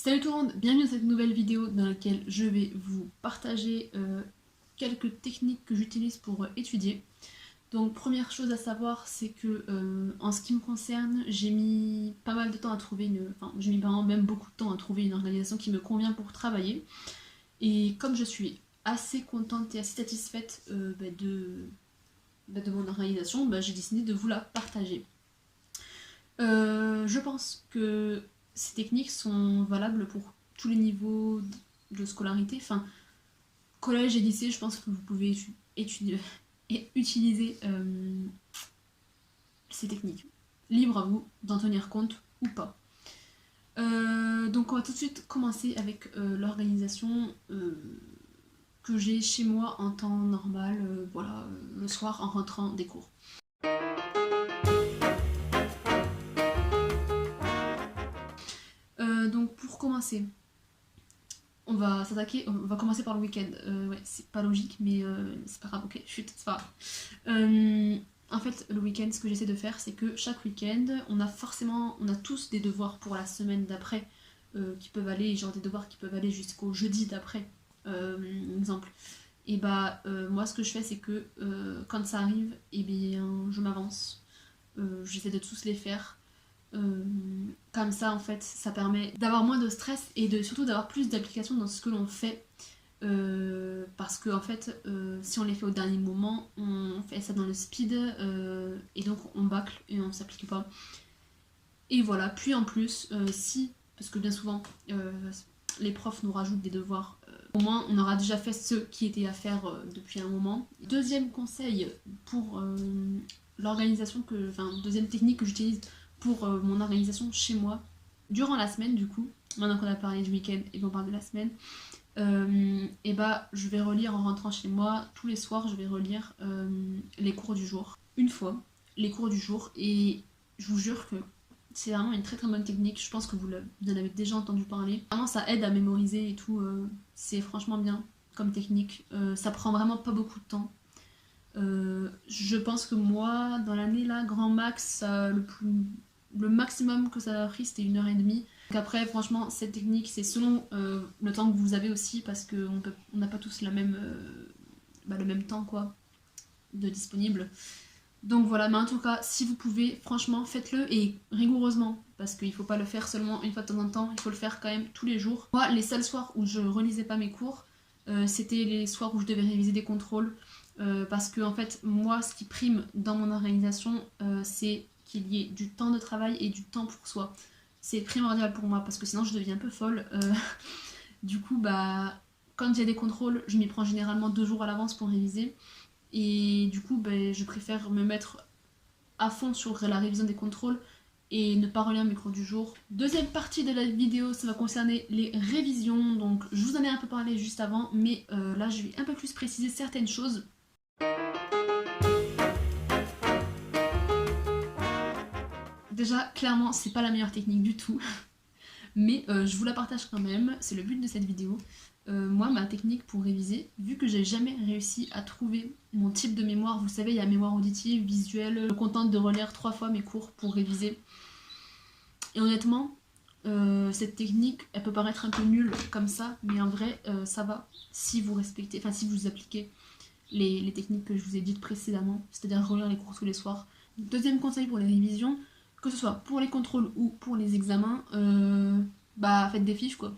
Salut tout le monde, bienvenue dans cette nouvelle vidéo dans laquelle je vais vous partager quelques techniques que j'utilise pour étudier. Donc première chose à savoir, c'est que en ce qui me concerne, j'ai mis pas mal de temps à trouver j'ai mis vraiment même beaucoup de temps à trouver une organisation qui me convient pour travailler. Et comme je suis assez contente et assez satisfaite de mon organisation, j'ai décidé de vous la partager. Je pense que ces techniques sont valables pour tous les niveaux de scolarité. Enfin, collège et lycée, je pense que vous pouvez étudier et utiliser ces techniques. Libre à vous d'en tenir compte ou pas. Donc on va tout de suite commencer avec l'organisation que j'ai chez moi en temps normal, le soir en rentrant des cours. Donc pour commencer, on va commencer par le week-end. Ouais, c'est pas logique, mais c'est pas grave, ok, chut, c'est pas grave. En fait, le week-end, ce que j'essaie de faire, c'est que chaque week-end, on a tous des devoirs pour la semaine d'après qui peuvent aller, genre des devoirs qui peuvent aller jusqu'au jeudi d'après, exemple. Et moi, ce que je fais, c'est que quand ça arrive, eh bien, je m'avance. J'essaie de tous les faire. Comme ça, en fait, ça permet d'avoir moins de stress et surtout d'avoir plus d'application dans ce que l'on fait. Parce que en fait, si on les fait au dernier moment, on fait ça dans le speed et donc on bâcle et on s'applique pas. Et voilà, puis en plus, parce que bien souvent, les profs nous rajoutent des devoirs, au moins on aura déjà fait ceux qui étaient à faire depuis un moment. Deuxième conseil pour deuxième technique que j'utilise pour mon organisation chez moi, durant la semaine du coup, maintenant qu'on a parlé du week-end et qu'on parle de la semaine, je vais relire en rentrant chez moi, tous les soirs je vais relire les cours du jour. Une fois, les cours du jour, et je vous jure que c'est vraiment une très très bonne technique, je pense que vous en avez déjà entendu parler. Vraiment ça aide à mémoriser et tout, c'est franchement bien comme technique, ça prend vraiment pas beaucoup de temps. Je pense que moi, dans l'année là, grand max, le maximum que ça a pris c'était 1h30. Donc après, franchement, cette technique c'est selon le temps que vous avez aussi, parce qu'on n'a pas tous le même temps quoi, de disponible. Donc voilà, mais en tout cas, si vous pouvez, franchement, faites-le et rigoureusement, parce qu'il faut pas le faire seulement une fois de temps en temps, il faut le faire quand même tous les jours. Moi, les seuls soirs où je relisais pas mes cours, c'était les soirs où je devais réviser des contrôles, parce que en fait, moi, ce qui prime dans mon organisation, c'est qu'il y ait du temps de travail et du temps pour soi. C'est primordial pour moi, parce que sinon je deviens un peu folle. Du coup, quand il y a des contrôles, je m'y prends généralement 2 jours à l'avance pour réviser. Et du coup, je préfère me mettre à fond sur la révision des contrôles et ne pas relire mes cours du jour. Deuxième partie de la vidéo, ça va concerner les révisions. Donc je vous en ai un peu parlé juste avant, mais là je vais un peu plus préciser certaines choses. Déjà, clairement, c'est pas la meilleure technique du tout, mais je vous la partage quand même, c'est le but de cette vidéo. Moi, ma technique pour réviser, vu que j'ai jamais réussi à trouver mon type de mémoire, vous savez, il y a mémoire auditive, visuelle, je me contente de relire 3 fois mes cours pour réviser. Et honnêtement, cette technique, elle peut paraître un peu nulle comme ça, mais en vrai, ça va si vous respectez, si vous appliquez les techniques que je vous ai dites précédemment, c'est-à-dire relire les cours tous les soirs. Deuxième conseil pour les révisions, que ce soit pour les contrôles ou pour les examens, faites des fiches quoi.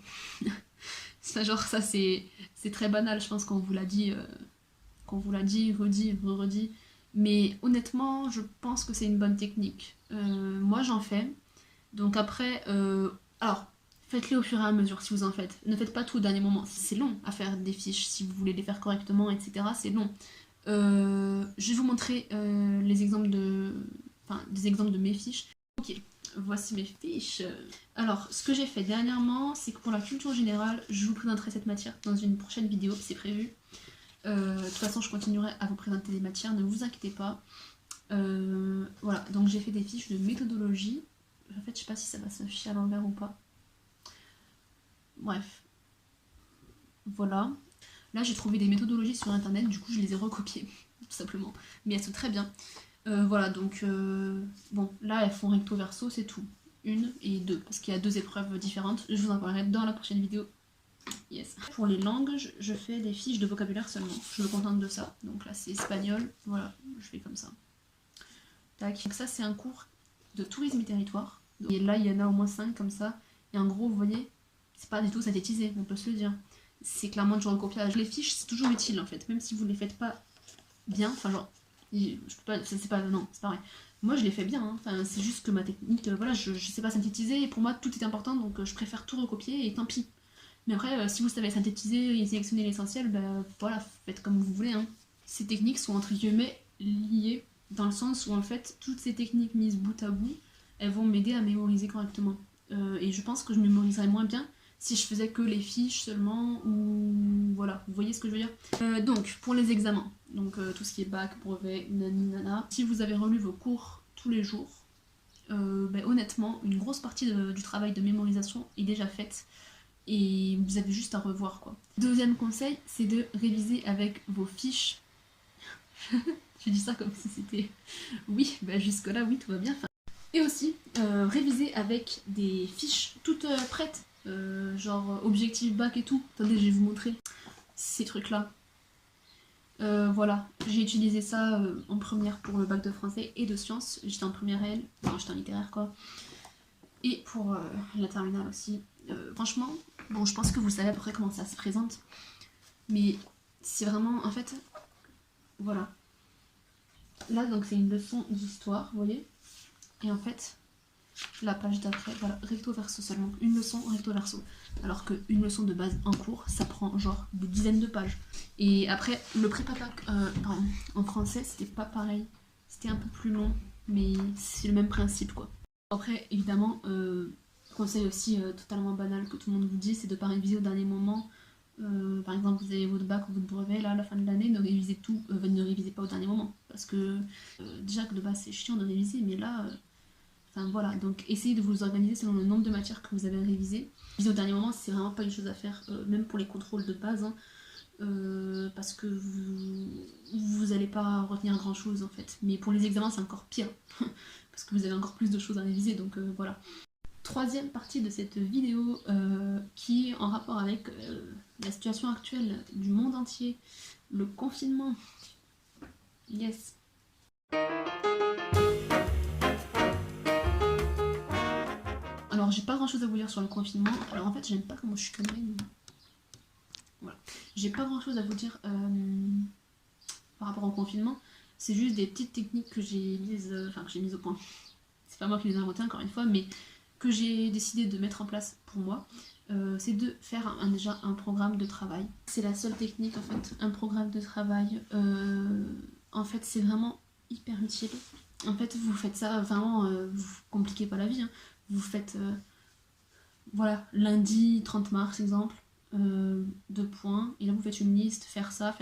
Ça c'est très banal, je pense qu'on vous l'a dit, redit. Mais honnêtement, je pense que c'est une bonne technique. Moi j'en fais. Donc après, alors faites-les au fur et à mesure si vous en faites. Ne faites pas tout au dernier moment. C'est long à faire des fiches si vous voulez les faire correctement, etc. C'est long. Je vais vous montrer des exemples de mes fiches. Ok, voici mes fiches. Alors, ce que j'ai fait dernièrement, c'est que pour la culture générale, je vous présenterai cette matière dans une prochaine vidéo, c'est prévu. De toute façon, je continuerai à vous présenter des matières, ne vous inquiétez pas. Voilà, donc j'ai fait des fiches de méthodologie. En fait, je sais pas si ça va s'afficher à l'envers ou pas. Bref. Voilà. Là, j'ai trouvé des méthodologies sur internet, du coup, je les ai recopiées, tout simplement. Mais elles sont très bien. Voilà, donc, bon, là, elles font recto verso, c'est tout. 1 et 2, parce qu'il y a 2 épreuves différentes. Je vous en parlerai dans la prochaine vidéo. Yes. Pour les langues, je fais des fiches de vocabulaire seulement. Je me contente de ça. Donc là, c'est espagnol. Voilà, je fais comme ça. Tac. Donc ça, c'est un cours de tourisme et territoire. Et là, il y en a au moins 5 comme ça. Et en gros, vous voyez, c'est pas du tout synthétisé, on peut se le dire. C'est clairement du recopiage. Les fiches, c'est toujours utile en fait, même si vous les faites pas bien. Enfin, genre, je peux pas, c'est pas, non, c'est pas vrai. Moi, je les fais bien. Hein. Enfin, c'est juste que ma technique, voilà, je sais pas synthétiser. Et pour moi, tout est important, donc je préfère tout recopier et tant pis. Mais après, si vous savez synthétiser et sélectionner l'essentiel, ben voilà, faites comme vous voulez. Hein. Ces techniques sont entre guillemets liées, dans le sens où en fait, toutes ces techniques mises bout à bout, elles vont m'aider à mémoriser correctement. Et je pense que je mémoriserais moins bien si je faisais que les fiches seulement, ou voilà, vous voyez ce que je veux dire. Donc, pour les examens, donc tout ce qui est bac, brevet, nani nana, si vous avez relu vos cours tous les jours, ben, honnêtement, une grosse partie du travail de mémorisation est déjà faite. Et vous avez juste à revoir quoi. Deuxième conseil, c'est de réviser avec vos fiches. Je dis ça comme si c'était... Oui, bah jusque là, oui, tout va bien. Enfin... Et aussi, réviser avec des fiches toutes prêtes. Genre objectif bac et tout. Attendez, je vais vous montrer ces trucs-là. Voilà, j'ai utilisé ça en première pour le bac de français et de sciences. J'étais en première L, enfin j'étais en littéraire quoi. Et pour la terminale aussi. Franchement, bon, je pense que vous savez à peu près comment ça se présente. Mais c'est vraiment, en fait, voilà. Là, donc, c'est une leçon d'histoire, vous voyez. Et en fait, la page d'après, voilà, recto verso seulement. Une leçon recto verso. Alors qu'une leçon de base en cours, ça prend genre des dizaines de pages. Et après, le prépa-bac en français, c'était pas pareil. C'était un peu plus long, mais c'est le même principe, quoi. Après, évidemment, conseil aussi totalement banal que tout le monde vous dit, c'est de ne pas réviser au dernier moment. Par exemple, vous avez votre bac ou votre brevet là à la fin de l'année, ne révisez tout, ne révisez pas au dernier moment. Parce que déjà que de base c'est chiant de réviser, mais là, enfin voilà, donc essayez de vous organiser selon le nombre de matières que vous avez révisées. Réviser au dernier moment, c'est vraiment pas une chose à faire, même pour les contrôles de base, hein, parce que vous allez pas retenir grand chose en fait. Mais pour les examens, c'est encore pire, parce que vous avez encore plus de choses à réviser, donc voilà. Troisième partie de cette vidéo qui est en rapport avec la situation actuelle du monde entier, le confinement. Yes. Alors j'ai pas grand chose à vous dire sur le confinement. Alors en fait j'aime pas comment je suis cadrée. Mais... Voilà. J'ai pas grand chose à vous dire par rapport au confinement. C'est juste des petites techniques que j'ai mises, mises au point. C'est pas moi qui les ai inventées encore une fois, mais que j'ai décidé de mettre en place pour moi, c'est de faire déjà un programme de travail. C'est la seule technique en fait, un programme de travail. En fait, c'est vraiment hyper utile. En fait, vous faites ça vraiment, vous compliquez pas la vie. Hein. Vous faites, voilà, lundi 30 mars exemple, 2 points, et là vous faites une liste, faire ça,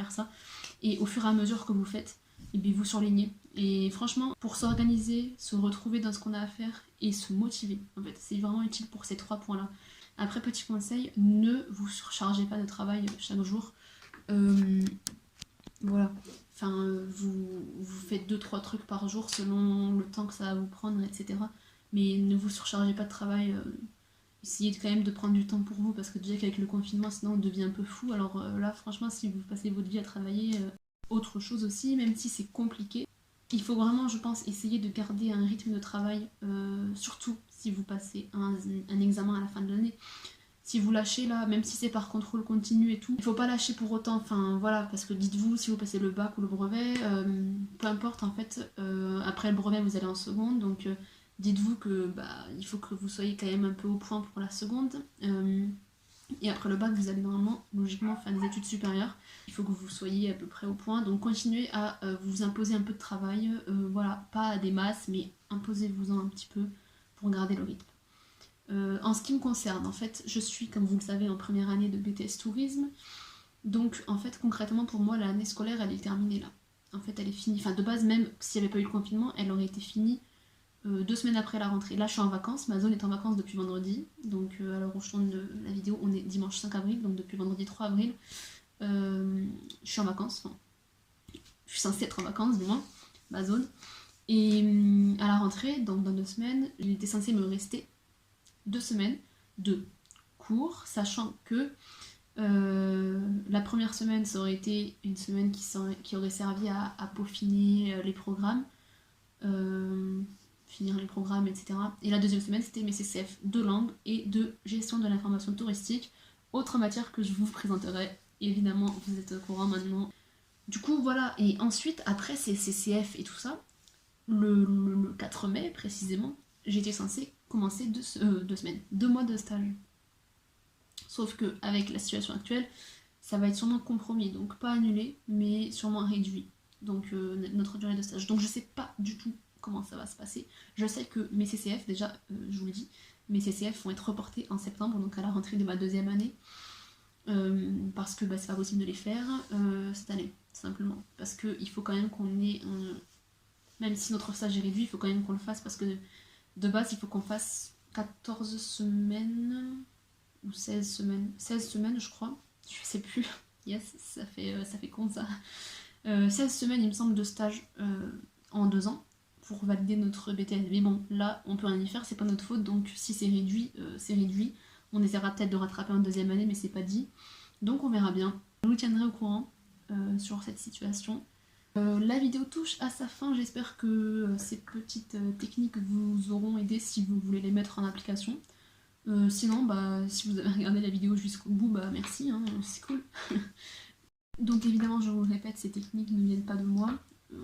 et au fur et à mesure que vous faites, et bien vous surlignez. Et franchement, pour s'organiser, se retrouver dans ce qu'on a à faire et se motiver, en fait, c'est vraiment utile pour ces 3 points-là. Après, petit conseil, ne vous surchargez pas de travail chaque jour. Voilà. Enfin, vous faites 2-3 trucs par jour selon le temps que ça va vous prendre, etc. Mais ne vous surchargez pas de travail. Essayez quand même de prendre du temps pour vous, parce que déjà qu'avec le confinement, sinon on devient un peu fou. Alors là, franchement, si vous passez votre vie à travailler, autre chose aussi, même si c'est compliqué, il faut vraiment, je pense, essayer de garder un rythme de travail, surtout si vous passez un examen à la fin de l'année. Si vous lâchez là, même si c'est par contrôle continu et tout, il faut pas lâcher pour autant, enfin voilà, parce que dites-vous, si vous passez le bac ou le brevet, peu importe en fait, après le brevet vous allez en seconde, donc dites-vous que il faut que vous soyez quand même un peu au point pour la seconde, et après le bac vous allez normalement, logiquement, faire des études supérieures, il faut que vous soyez à peu près au point, donc continuez à vous imposer un peu de travail, voilà, pas à des masses, mais imposez-vous-en un petit peu pour garder le rythme. En ce qui me concerne, en fait, je suis, comme vous le savez, en première année de BTS Tourisme. Donc, en fait, concrètement, pour moi, l'année scolaire, elle est terminée là. En fait, elle est finie. Enfin, de base, même s'il n'y avait pas eu le confinement, elle aurait été finie 2 semaines après la rentrée. Là, je suis en vacances. Ma zone est en vacances depuis vendredi. Donc, à l'heure où je tourne la vidéo, on est dimanche 5 avril. Donc, depuis vendredi 3 avril, je suis en vacances. Enfin, je suis censée être en vacances, du moins, ma zone. Et à la rentrée, donc dans 2 semaines, il était censé me rester 2 semaines de cours, sachant que la première semaine, ça aurait été une semaine qui aurait servi à peaufiner les programmes, finir les programmes, etc. Et la deuxième semaine, c'était mes CCF de langue et de gestion de l'information touristique, autre matière que je vous présenterai. Évidemment, vous êtes au courant maintenant. Du coup, voilà. Et ensuite, après ces CCF et tout ça, le 4 mai précisément, j'étais censée commencer 2 mois de stage. Sauf que avec la situation actuelle, ça va être sûrement compromis, donc pas annulé, mais sûrement réduit. Donc notre durée de stage. Donc je sais pas du tout comment ça va se passer. Je sais que mes CCF, déjà, je vous le dis, mes CCF vont être reportés en septembre, donc à la rentrée de ma deuxième année. Parce que c'est pas possible de les faire cette année, simplement. Parce qu'il faut quand même qu'on ait même si notre stage est réduit, il faut quand même qu'on le fasse parce que de base, il faut qu'on fasse 14 semaines ou 16 semaines, je crois. Je sais plus. Yes, ça fait con ça. 16 semaines, il me semble, de stage en 2 ans pour valider notre BTS. Mais bon, là, on peut rien y faire, c'est pas notre faute, donc si c'est réduit, c'est réduit. On essaiera peut-être de rattraper en deuxième année, mais c'est pas dit. Donc on verra bien. Je vous tiendrai au courant sur cette situation. La vidéo touche à sa fin, j'espère que ces petites techniques vous auront aidé si vous voulez les mettre en application. Sinon, si vous avez regardé la vidéo jusqu'au bout, merci, hein, c'est cool. Donc évidemment, je vous le répète, ces techniques ne viennent pas de moi.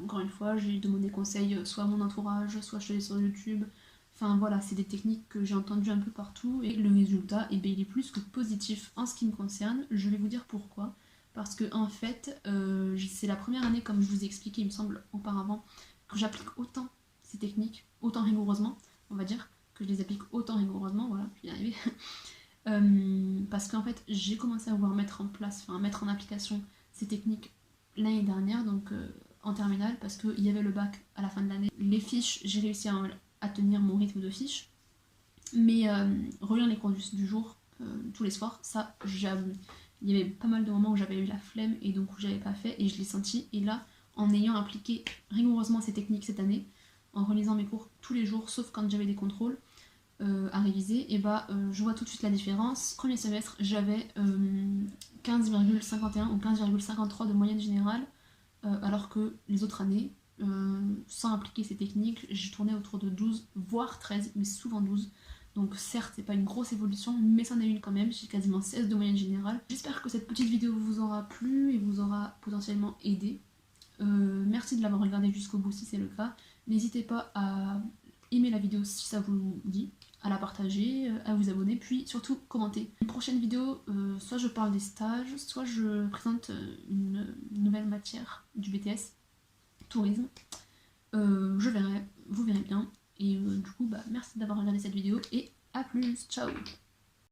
Encore une fois, j'ai demandé conseil soit à mon entourage, soit je suis allée sur YouTube. Enfin voilà, c'est des techniques que j'ai entendues un peu partout et le résultat, il est plus que positif en ce qui me concerne. Je vais vous dire pourquoi. Parce que en fait, c'est la première année, comme je vous ai expliqué, il me semble, auparavant, que j'applique autant ces techniques, autant rigoureusement, on va dire, que je les applique autant rigoureusement, voilà, je vais y arriver. Parce qu'en fait, j'ai commencé à pouvoir mettre en application ces techniques l'année dernière, donc en terminale, parce qu'il y avait le bac à la fin de l'année. Les fiches, j'ai réussi à tenir mon rythme de fiches, mais relire les cours du jour tous les soirs, ça, j'avoue. Il y avait pas mal de moments où j'avais eu la flemme et donc où j'avais pas fait et je l'ai senti. Et là, en ayant appliqué rigoureusement ces techniques cette année, en relisant mes cours tous les jours, sauf quand j'avais des contrôles à réviser, je vois tout de suite la différence. Premier semestre, j'avais 15,51 ou 15,53 de moyenne générale, alors que les autres années, sans appliquer ces techniques, j'ai tourné autour de 12, voire 13, mais souvent 12. Donc certes, c'est pas une grosse évolution, mais c'en est une quand même, j'ai quasiment 16 de moyenne générale. J'espère que cette petite vidéo vous aura plu et vous aura potentiellement aidé. Merci de l'avoir regardé jusqu'au bout si c'est le cas. N'hésitez pas à aimer la vidéo si ça vous dit, à la partager, à vous abonner, puis surtout commenter. Une prochaine vidéo, soit je parle des stages, soit je présente une nouvelle matière du BTS, tourisme. Je verrai, vous verrez bien. Et du coup, merci d'avoir regardé cette vidéo et à plus, ciao!